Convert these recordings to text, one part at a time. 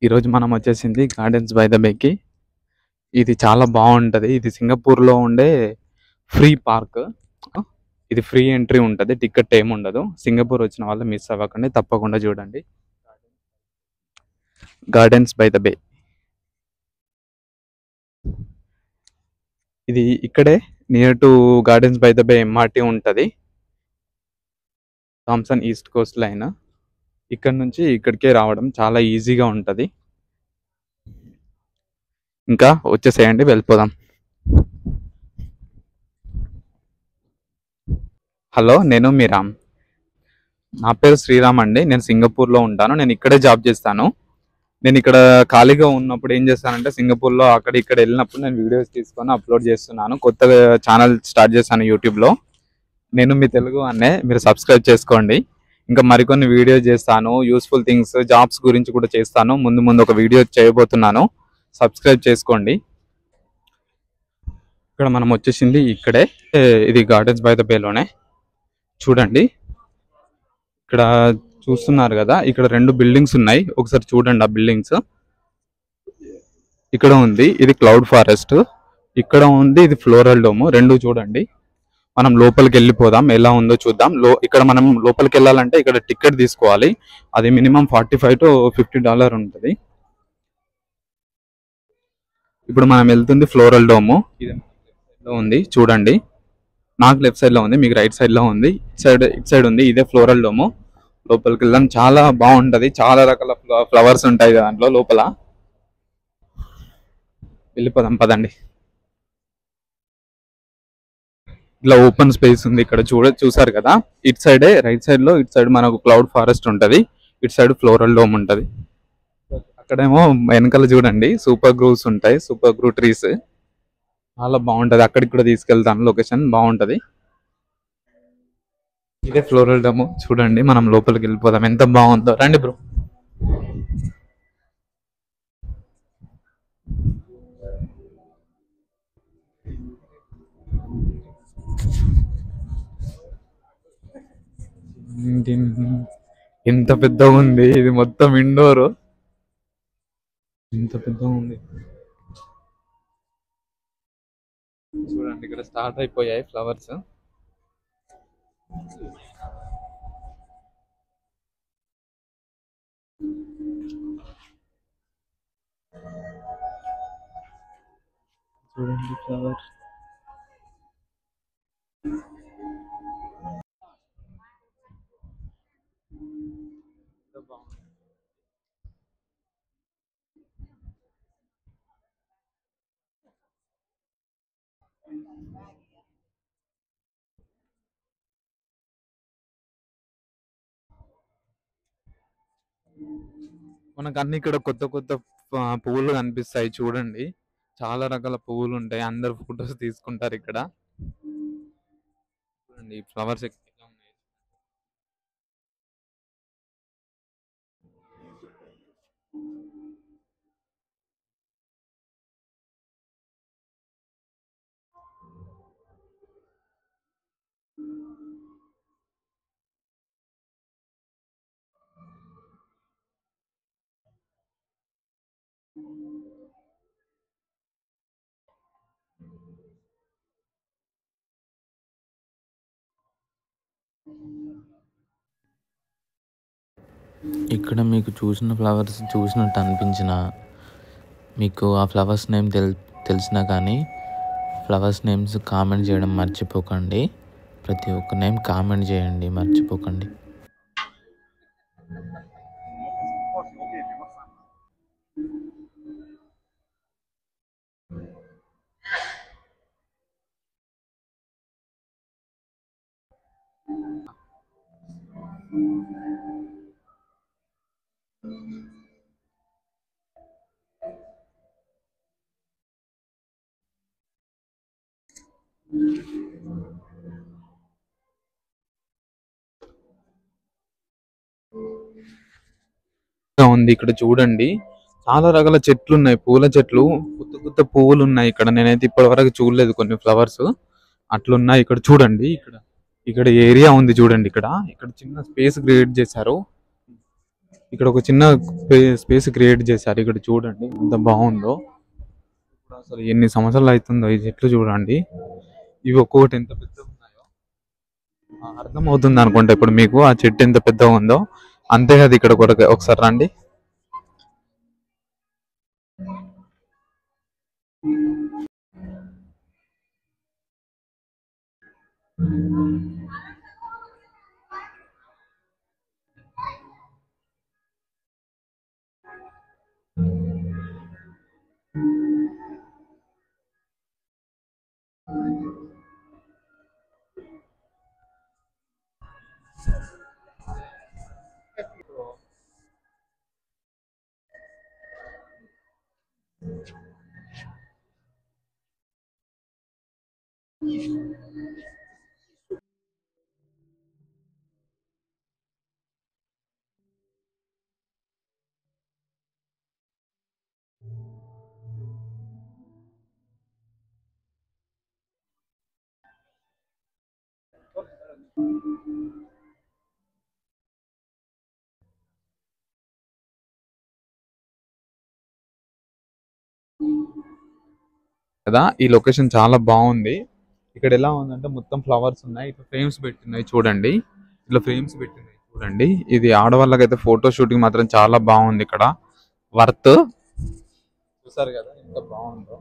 ఈరోజు మనం వచ్చేసింది గార్డెన్స్ బై ద బేకి. ఇది చాలా బాగుంటది. ఇది సింగపూర్ లో ఉండే ఫ్రీ పార్క్. ఇది ఫ్రీ ఎంట్రీ ఉంటది, టికెట్ ఏమి ఉండదు. సింగపూర్ వచ్చిన వాళ్ళు మిస్ అవ్వకండి, తప్పకుండా చూడండి. గార్డెన్స్ బై ద బే ఇది ఇక్కడే near to gardens by the bay MRT ఉంటది. Thomson east coast line. ఇక్కడ నుంచి ఇక్కడికే రావడం చాలా ఈజీగా ఉంటది. ఇంకా వచ్చేసేయండి, వెళ్ళిపోదాం. హలో, నేను మీ రామ్. నా పేరు శ్రీరామ్ అండి. నేను సింగపూర్లో ఉంటాను. నేను ఇక్కడే జాబ్ చేస్తాను. నేను ఇక్కడ ఖాళీగా ఉన్నప్పుడు ఏం చేస్తానంటే, సింగపూర్లో అక్కడ ఇక్కడ వెళ్ళినప్పుడు నేను వీడియోస్ తీసుకొని అప్లోడ్ చేస్తున్నాను. కొత్తగా ఛానల్ స్టార్ట్ చేశాను యూట్యూబ్లో. నేను మీ తెలుగు అన్నే, మీరు సబ్స్క్రైబ్ చేసుకోండి. ఇంకా మరికొన్ని వీడియోస్ చేస్తాను, యూస్ఫుల్ థింగ్స్, జాబ్స్ గురించి కూడా చేస్తాను. ముందు ముందు ఒక వీడియో చేయబోతున్నాను, సబ్స్క్రైబ్ చేసుకోండి. ఇక్కడ మనం వచ్చేసింది ఇక్కడే. ఇది గార్డెన్స్ బై ద బేలోనే. చూడండి, ఇక్కడ చూస్తున్నారు కదా, ఇక్కడ 2 బిల్డింగ్స్ ఉన్నాయి. ఒకసారి చూడండి ఆ బిల్డింగ్స్. ఇక్కడ ఉంది ఇది క్లౌడ్ ఫారెస్ట్, ఇక్కడ ఉంది ఇది ఫ్లోరల్ డోమ్. 2 చూడండి. మనం లోపలికి వెళ్ళిపోదాం, ఎలా ఉందో చూద్దాం. ఇక్కడ మనం లోపలికి వెళ్ళాలంటే ఇక్కడ టికెట్ తీసుకోవాలి. అది మినిమం $45 to $50 ఉంటుంది. ఇప్పుడు మనం వెళ్తుంది ఫ్లోరల్ డోమ్. ఇది ఉంది చూడండి. నాకు లెఫ్ట్ సైడ్ లో ఉంది, మీకు రైట్ సైడ్ లో ఉంది. ఇటు సైడ్ ఉంది, ఇదే ఫ్లోరల్ డోమ్. లోపలికి వెళ్దాం, చాలా బాగుంటది. చాలా రకాల ఫ్లవర్స్ ఉంటాయి దాంట్లో లోపల. వెళ్ళిపోదాం పదండి. ఇట్లా ఓపెన్ స్పేస్ ఉంది ఇక్కడ, చూసారు కదా. ఇటు సైడే రైట్ సైడ్ లో, ఇటు సైడ్ మనకు క్లౌడ్ ఫారెస్ట్ ఉంటది, ఇటు సైడ్ ఫ్లోరల్ డోమ్ ఉంటది. అక్కడేమో వెనకాల చూడండి సూపర్ గ్రూవ్స్ ఉంటాయి, సూపర్ గ్రూ ట్రీస్. చాలా బాగుంటది. అక్కడికి కూడా తీసుకెళ్తాను, లొకేషన్ బాగుంటది. ఇదే ఫ్లోరల్ డోమ్. చూడండి, మనం లోపలికి వెళ్ళిపోదాం. ఎంత బాగుందో, రండి బ్రో. ఎంత పెద్దగా ఉంది ఇది, మొత్తం ఇండోర్. ఎంత పెద్దగా ఉంది చూడండి. ఇక్కడ స్టార్ట్ అయిపోయాయి ఫ్లవర్స్. చూడండి ఫ్లవర్స్. మనకు అన్ని ఇక్కడ కొత్త కొత్త పువ్వులు కనిపిస్తాయి. చూడండి, చాలా రకాల పువ్వులు ఉంటాయి. అందరు ఫొటోస్ తీసుకుంటారు ఇక్కడ. చూడండి ఈ ఫ్లవర్స్ ఎట్లా ఉన్నాయి. ఇక్కడ మీకు చూసిన ఫ్లవర్స్ చూసినట్టు అనిపించిన, మీకు ఆ ఫ్లవర్స్ నేమ్ తెలిసినా కానీ ఫ్లవర్స్ నేమ్స్ కామెంట్ చేయడం మర్చిపోకండి. ప్రతి ఒక్క నేమ్ కామెంట్ చేయండి, మర్చిపోకండి. ఉంది ఇక్కడ చూడండి, చాలా రకాల చెట్లు ఉన్నాయి, పూల చెట్లు. కొత్త కొత్త పువ్వులు ఉన్నాయి ఇక్కడ. నేనైతే ఇప్పటి వరకు చూడలేదు కొన్ని ఫ్లవర్స్ అట్లున్నాయి ఇక్కడ. చూడండి, ఇక్కడ ఏరియా ఉంది చూడండి. ఇక్కడ ఇక్కడ చిన్న స్పేస్ క్రియేట్ చేశారు. ఇక్కడ ఒక చిన్న స్పేస్ క్రియేట్ చేశారు. ఇక్కడ చూడండి ఎంత బాగుందో. ఇప్పుడు అసలు ఎన్ని సంవత్సరాలు అవుతుందో ఈ చెట్లు చూడండి. ఇవి ఒక్కొక్కటి ఎంత పెద్దగా ఉన్నాయో అర్థం అవుతుంది అనుకుంటా ఇప్పుడు మీకు ఆ చెట్టు ఎంత పెద్దగా ఉందో. అంతేకాదు ఇక్కడ ఒకసారి రండి. కదా ఈ లొకేషన్ చాలా బాగుంది. ఇక్కడ ఎలా ఉందంటే మొత్తం ఫ్లవర్స్ ఉన్నాయి. ఇట్లా ఫ్రేమ్స్ పెట్టినాయి చూడండి. ఇట్లా ఫ్రేమ్స్ పెట్టినాయి చూడండి. ఇది ఆడవాళ్ళకైతే ఫోటో షూటింగ్ మాత్రం చాలా బాగుంది. ఇక్కడ వర్త్ చూసారు కదా ఎంత బాగుందో.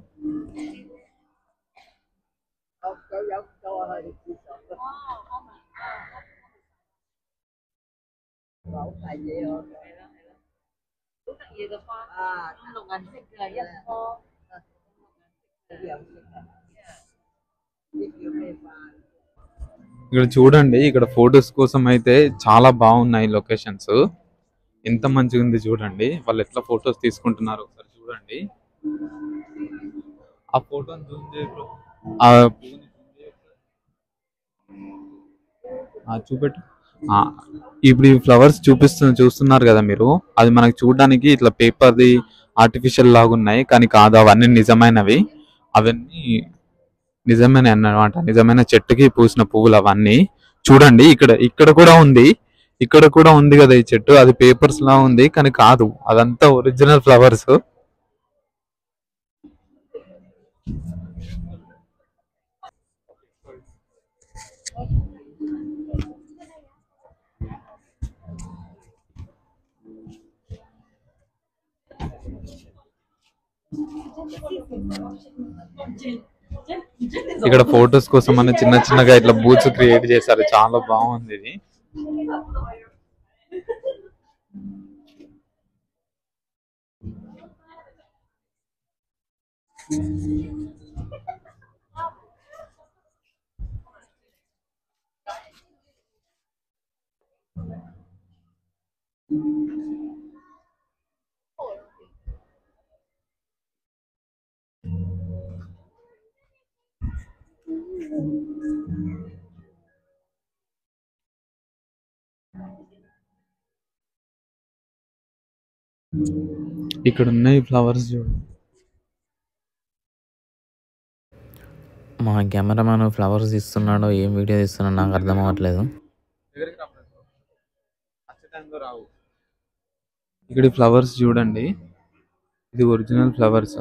ఇక్కడ చూడండి ఇక్కడ ఫొటోస్ కోసం అయితే చాలా బాగున్నాయి లొకేషన్స్. ఎంత మంచిగా ఉంది చూడండి. వాళ్ళు ఎట్లా ఫొటోస్ తీసుకుంటున్నారు ఒకసారి చూడండి. ఆ ఫోటోని జూమ్ చేయ బ్రో. ఆ పువ్వుని zoom చేయి ఒకసారి. చూపెట్టు. ఆ, ఇప్పుడు ఈ ఫ్లవర్స్ చూస్తున్నారు కదా మీరు. అది మనకి చూడడానికి ఇట్లా పేపర్ది ఆర్టిఫిషియల్ లాగా ఉన్నాయి కానీ కాదు, అవన్నీ నిజమైనవి. అవన్నీ నిజమైన అన్నమాట. నిజమైన చెట్టుకి పూసిన పువ్వులు అవన్నీ. చూడండి ఇక్కడ ఇక్కడ కూడా ఉంది. ఇక్కడ కూడా ఉంది కదా ఈ చెట్టు. అది పేపర్స్ లా ఉంది కానీ కాదు, అదంతా ఒరిజినల్ ఫ్లవర్స్. ఇక్కడ ఫొటోస్ కోసం అని చిన్న చిన్నగా ఇట్లా బూత్స్ క్రియేట్ చేశారు. చాలా బాగుంది ఇది. ఇక్కడ ఉన్నాయి ఫ్లవర్స్ చూడండి. మా కెమెరామ్యాన్ ఫ్లవర్స్ తీస్తున్నాడో ఏం వీడియో తీస్తున్నాడో నాకు అర్థం అవ్వట్లేదు. ఇక్కడ ఫ్లవర్స్ చూడండి. ఇది ఒరిజినల్ ఫ్లవర్స్.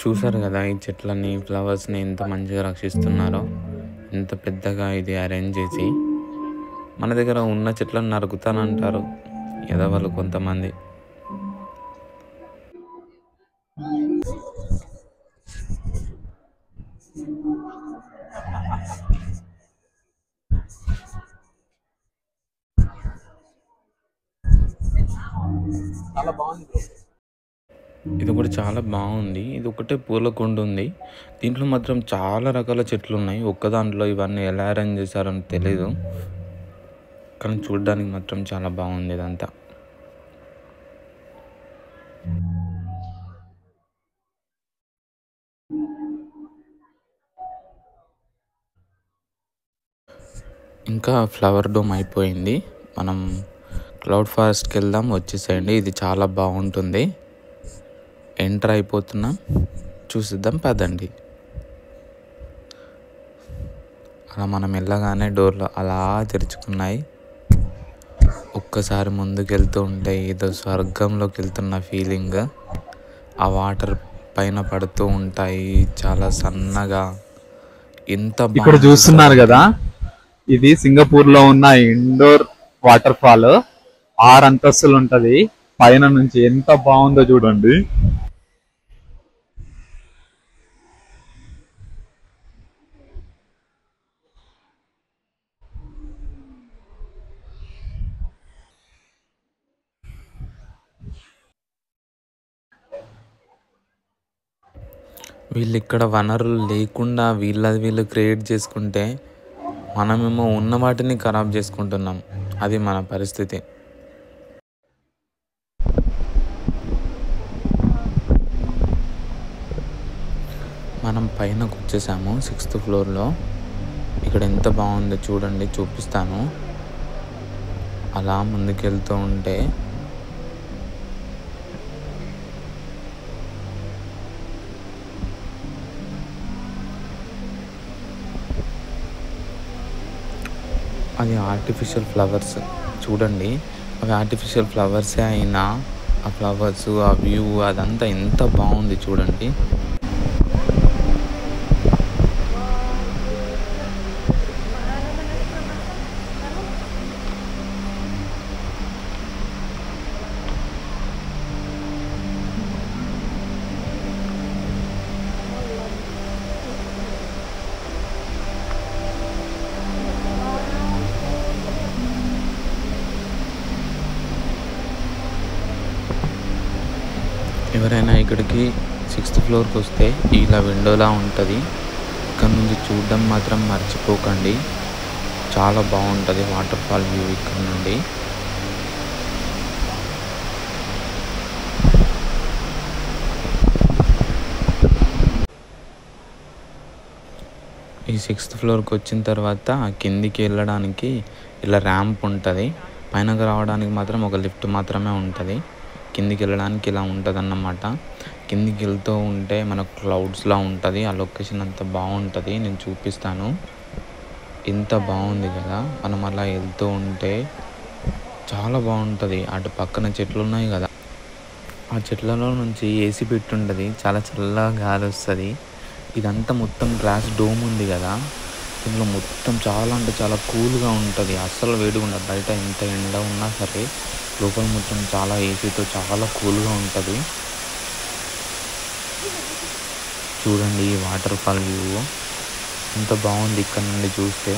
చూసారు కదా ఈ చెట్లని, ఫ్లవర్స్ని ఎంత మంచిగా రక్షిస్తున్నారో. ఎంత పెద్దగా ఇది అరేంజ్ చేసి. మన దగ్గర ఉన్న చెట్లను నరుకుతానంటారు ఎదవలు కొంతమంది. ఇది కూడా చాలా బాగుంది. ఇది ఒకటే పూల కుండి ఉంది. దీంట్లో మాత్రం చాలా రకాల చెట్లు ఉన్నాయి. ఒక్క దాంట్లో ఇవన్నీ ఎలా అరేంజ్ చేశారో తెలీదు, కానీ చూడడానికి మాత్రం చాలా బాగుంది ఇదంతా. ఇంకా ఫ్లవర్ డోమ్ అయిపోయింది. మనం క్లౌడ్ ఫారెస్ట్కి వెళ్దాం, వచ్చేసేయండి. ఇది చాలా బాగుంటుంది. ఎంటర్ అయిపోతున్నాం, చూసిద్దాం పదండి. అలా మనం వెళ్ళగానే డోర్లు అలా తెరుచుకున్నాయి. ఒక్కసారి ముందుకు వెళ్తూ ఉంటే ఏదో స్వర్గంలోకి వెళ్తున్న ఫీలింగ్. ఆ వాటర్ పైన పడుతూ ఉంటాయి, చాలా సన్నగా. ఎంత ఇక్కడ చూస్తున్నారు కదా, ఇది సింగపూర్ లో ఉన్న ఇండోర్ వాటర్ ఫాల్. 6 అంతస్తులు ఉంటది. పైన నుంచి ఎంత బాగుందో చూడండి. వీళ్ళు ఇక్కడ వనరులు లేకుండా వీళ్ళు క్రియేట్ చేసుకుంటే, మనమేమో ఉన్న వాటిని ఖరాబ్ చేసుకుంటున్నాం. అది మన పరిస్థితి. మనం పైనకు వచ్చేసాము, 6th ఫ్లోర్లో. ఇక్కడ ఎంత బాగుందో చూడండి, చూపిస్తాను. అలా ముందుకెళ్తూ ఉంటే అది ఆర్టిఫిషియల్ ఫ్లవర్స్ చూడండి. అవి ఆర్టిఫిషియల్ ఫ్లవర్సే అయినా ఆ ఫ్లవర్స్, ఆ వ్యూ అదంతా ఎంత బాగుంది చూడండి. ఎవరైనా ఇక్కడికి 6th ఫ్లోర్కి వస్తే ఇలా విండోలా ఉంటుంది. ఇక్కడ నుంచి చూడడం మాత్రం మర్చిపోకండి. చాలా బాగుంటుంది వాటర్ ఫాల్ వ్యూ ఇక్కడ నుండి. ఈ 6th ఫ్లోర్కి వచ్చిన తర్వాత కిందికి వెళ్ళడానికి ఇలా ర్యాంప్ ఉంటుంది. పైనకు రావడానికి మాత్రం ఒక లిఫ్ట్ మాత్రమే ఉంటుంది. కిందికి వెళ్ళడానికి ఇలా ఉంటుంది అన్నమాట. కిందికి వెళ్తూ ఉంటే మనకు క్లౌడ్స్లా ఉంటుంది. ఆ లొకేషన్ అంత బాగుంటుంది, నేను చూపిస్తాను. ఎంత బాగుంది కదా. మనం అలా వెళ్తూ ఉంటే చాలా బాగుంటుంది. అటు పక్కన చెట్లు ఉన్నాయి కదా, ఆ చెట్లలో నుంచి ఏసీ పెట్టి ఉంటుంది. చాలా చల్లగా గాలి వస్తుంది. ఇదంతా మొత్తం గ్లాస్ డోమ్ ఉంది కదా, దీంట్లో మొత్తం చాలా అంటే చాలా కూల్గా ఉంటుంది. అస్సలు వేడిగా ఉండదు. బయట ఎంత ఎండ ఉన్నా సరే లోపల మొత్తం చాలా ఏసీతో చాలా కూల్గా ఉంటుంది. చూడండి ఈ వాటర్ ఫాల్ వ్యూ ఎంత బాగుంది ఇక్కడ నుండి చూస్తే.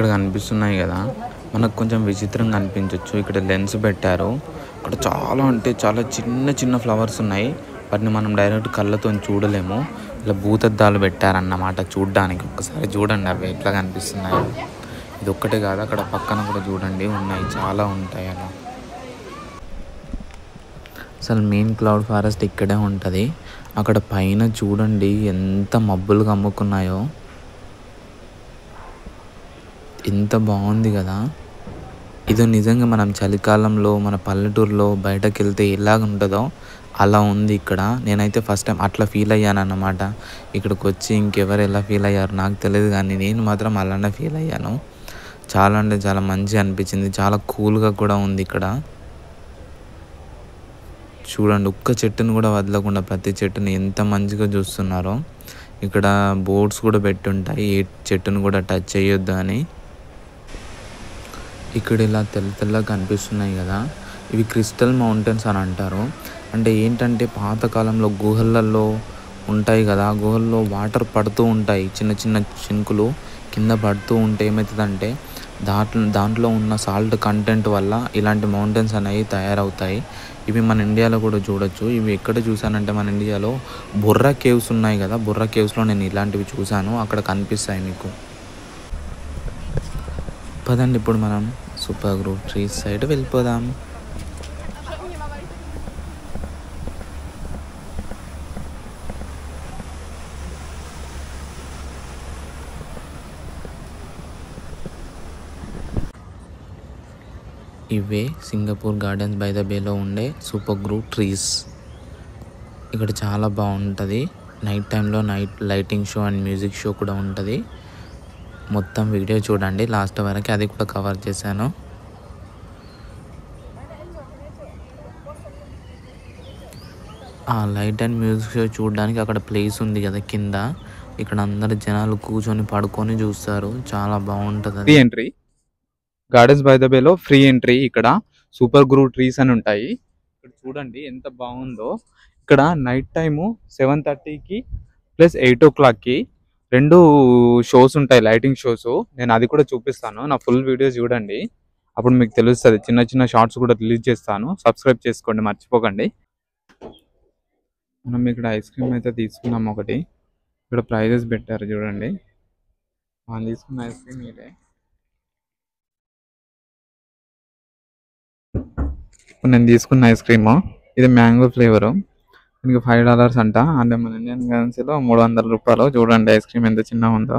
ఇక్కడ కనిపిస్తున్నాయి కదా, మనకు కొంచెం విచిత్రంగా అనిపించవచ్చు. ఇక్కడ లెన్స్ పెట్టారు. ఇక్కడ చాలా అంటే చాలా చిన్న చిన్న ఫ్లవర్స్ ఉన్నాయి. వాటిని మనం డైరెక్ట్ కళ్ళతో చూడలేము. ఇలా భూతద్దాలు పెట్టారన్నమాట చూడ్డానికి. ఒక్కసారి చూడండి అవి ఎట్లా కనిపిస్తున్నాయి. ఇది ఒక్కటే కాదు, అక్కడ పక్కన కూడా చూడండి ఉన్నాయి, చాలా ఉంటాయి అలా. అసలు మెయిన్ క్లౌడ్ ఫారెస్ట్ ఇక్కడే ఉంటుంది. అక్కడ పైన చూడండి ఎంత మబ్బులు కమ్ముకున్నాయో, ఎంత బాగుంది కదా. ఇది నిజంగా మనం చలికాలంలో మన పల్లెటూరులో బయటకు వెళ్తే ఎలాగ ఉంటుందో అలా ఉంది ఇక్కడ. నేనైతే ఫస్ట్ టైం అట్లా ఫీల్ అయ్యాను అన్నమాట. ఇక్కడికి వచ్చి ఇంకెవరు ఎలా ఫీల్ అయ్యారు నాకు తెలియదు, కానీ నేను మాత్రం అలానే ఫీల్ అయ్యాను. చాలా అంటే చాలా మంచిగా అనిపించింది. చాలా కూల్గా కూడా ఉంది ఇక్కడ. చూడండి ఒక్క చెట్టును కూడా వదలకుండా ప్రతి చెట్టుని ఎంత మంచిగా చూస్తున్నారో. ఇక్కడ బోర్డ్స్ కూడా పెట్టుంటాయి ఏ చెట్టును కూడా టచ్ చేయొద్దు అని. ఇక్కడ ఇలా తెల్ల తెల్లగా కనిపిస్తున్నాయి కదా, ఇవి క్రిస్టల్ మౌంటైన్స్ అని అంటారు. అంటే ఏంటంటే పాతకాలంలో గుహలలో ఉంటాయి కదా, గుహల్లో వాటర్ పడుతూ ఉంటాయి, చిన్న చిన్న చినుకులు కింద పడుతూ ఉంటే ఏమవుతుందంటే దాంట్లో ఉన్న సాల్ట్ కంటెంట్ వల్ల ఇలాంటి మౌంటైన్స్ అనేవి తయారవుతాయి. ఇవి మన ఇండియాలో కూడా చూడొచ్చు. ఇవి ఎక్కడ చూసానంటే మన ఇండియాలో బుర్రా కేవ్స్ ఉన్నాయి కదా, బుర్రా కేవ్స్లో నేను ఇలాంటివి చూశాను. అక్కడ కనిపిస్తాయి మీకు. పదండి ఇప్పుడు మనం సూపర్ గ్రూప్ ట్రీస్ సైడ్ వెళ్ళిపోదాం. ఇవే సింగపూర్ గార్డెన్స్ బై ద బేలో ఉండే సూపర్ గ్రూప్ ట్రీస్. ఇక్కడ చాలా బాగుంటుంది. నైట్ టైంలో lighting show and music show కూడా ఉంటుంది. మొత్తం వీడియో చూడండి లాస్ట్ వరకు, అది కూడా కవర్ చేశాను. ఆ లైట్ అండ్ మ్యూజిక్ షో చూడడానికి అక్కడ ప్లేస్ ఉంది కదా కింద, ఇక్కడ అందరు జనాలు కూర్చొని పడుకొని చూస్తారు. చాలా బాగుంటుంది. Free entry gardens by the బేలో ఫ్రీ ఎంట్రీ. ఇక్కడ సూపర్ గ్రూ ట్రీస్ అని ఉంటాయి. ఇక్కడ చూడండి ఎంత బాగుందో. ఇక్కడ నైట్ టైము 7:30కి ప్లస్ 8 o'clockకి 2 షోస్ ఉంటాయి, లైటింగ్ షోస్. నేను అది కూడా చూపిస్తాను. నా ఫుల్ వీడియోస్ చూడండి, అప్పుడు మీకు తెలుస్తుంది. చిన్న చిన్న షార్ట్స్ కూడా రిలీజ్ చేస్తాను. సబ్స్క్రైబ్ చేసుకోండి మర్చిపోకండి. మనం ఇక్కడ ఐస్ క్రీమ్ అయితే తీసుకున్నాం ఒకటి. ఇక్కడ ప్రైజెస్ పెట్టారు చూడండి. మనం తీసుకున్న ఐస్ క్రీమ్ ఇదే. నేను తీసుకున్న ఐస్ క్రీమ్ ఇది మ్యాంగో ఫ్లేవరు. దీనికి $5 అంట. అంటే మన ఇండియన్ కరెన్సీలో 300 రూపాయలు. చూడండి ఐస్ క్రీమ్ ఎంత చిన్నగా ఉందో.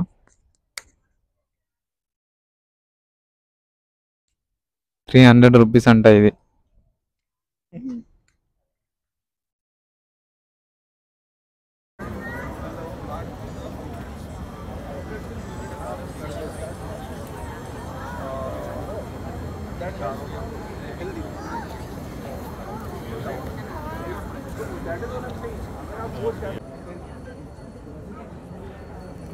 300 రూపీస్ అంట ఇది.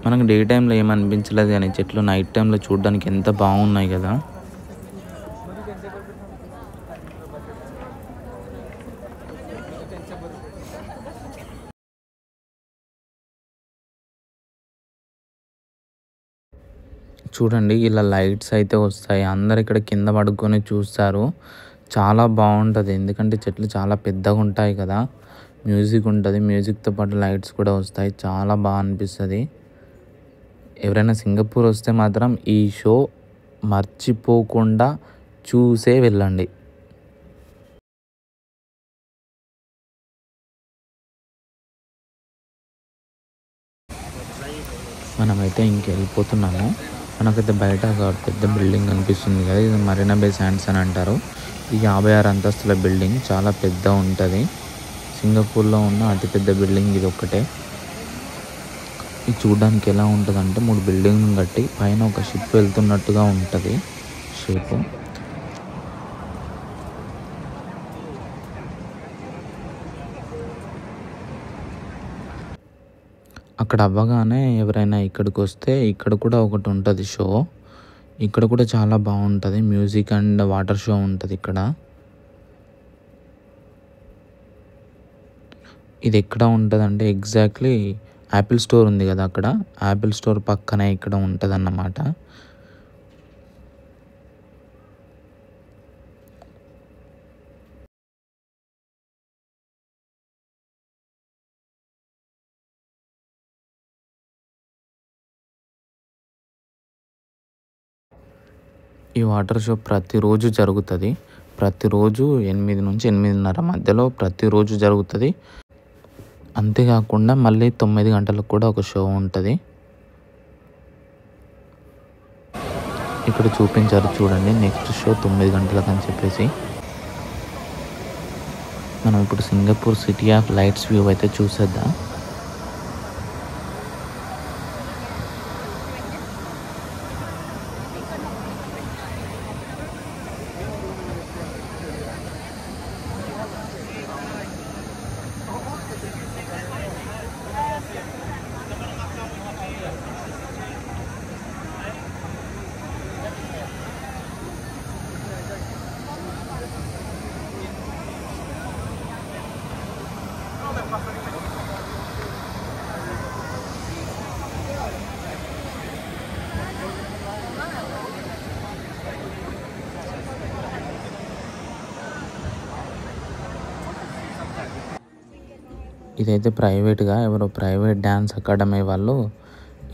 మనకు డే టైంలో ఏమనిపించలేదు, కానీ చెట్లు నైట్ టైంలో చూడడానికి ఎంత బాగున్నాయి కదా. చూడండి ఇలా లైట్స్ అయితే వస్తాయి, అందరు ఇక్కడ కింద పడుకొని చూస్తారు. చాలా బాగుంటుంది ఎందుకంటే చెట్లు చాలా పెద్దగా ఉంటాయి కదా. మ్యూజిక్ ఉంటుంది, మ్యూజిక్తో పాటు లైట్స్ కూడా వస్తాయి. చాలా బాగా అనిపిస్తుంది. ఎవరైనా సింగపూర్ వస్తే మాత్రం ఈ షో మర్చిపోకుండా చూసే వెళ్ళండి. మనమైతే ఇంకెళ్ళిపోతున్నాము. మనకైతే బయట ఒక పెద్ద బిల్డింగ్ కనిపిస్తుంది కదా, ఇది మరీనా బే శాండ్స్ అని అంటారు. ఇది 56 అంతస్తుల బిల్డింగ్, చాలా పెద్ద ఉంటుంది. సింగపూర్లో ఉన్న అతిపెద్ద బిల్డింగ్ ఇది ఒక్కటే. ఇది చూడడానికి ఎలా ఉంటుంది అంటే 3 బిల్డింగ్లు కట్టి పైన ఒక షిప్ వెళ్తున్నట్టుగా ఉంటుంది షేపు. అక్కడ అవ్వగానే ఎవరైనా ఇక్కడికి వస్తే ఇక్కడ కూడా ఒకటి ఉంటుంది షో. ఇక్కడ కూడా చాలా బాగుంటుంది, మ్యూజిక్ అండ్ వాటర్ షో ఉంటుంది ఇక్కడ. ఇది ఎక్కడ ఉంటుంది అంటే ఎగ్జాక్ట్లీ యాపిల్ స్టోర్ ఉంది కదా, అక్కడ యాపిల్ స్టోర్ పక్కనే ఇక్కడ ఉంటుంది అన్నమాట. ఈ వాటర్ షో ప్రతిరోజు జరుగుతుంది. ప్రతిరోజు 8 నుంచి 8:30 మధ్యలో ప్రతిరోజు జరుగుతుంది. అంతేకాకుండా మళ్ళీ 9 గంటలకు కూడా ఒక షో ఉంటుంది. ఇక్కడ చూపించారు చూడండి, నెక్స్ట్ షో 9 గంటలకు అని చెప్పేసి. మనం ఇప్పుడు Singapore city of lights view అయితే చూసేద్దాం. ఇదైతే ప్రైవేట్గా ఎవరో ప్రైవేట్ డ్యాన్స్ అకాడమీ వాళ్ళు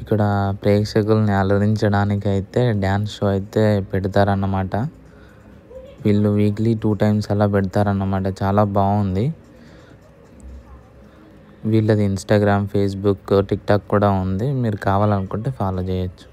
ఇక్కడ ప్రేక్షకుల్ని అలరించడానికి అయితే డ్యాన్స్ షో అయితే పెడతారన్నమాట. వీళ్ళు వీక్లీ 2 times అలా పెడతారన్నమాట. చాలా బాగుంది. వీళ్ళది ఇన్స్టాగ్రామ్, ఫేస్బుక్, టిక్టాక్ కూడా ఉంది. మీరు కావాలనుకుంటే ఫాలో చేయొచ్చు.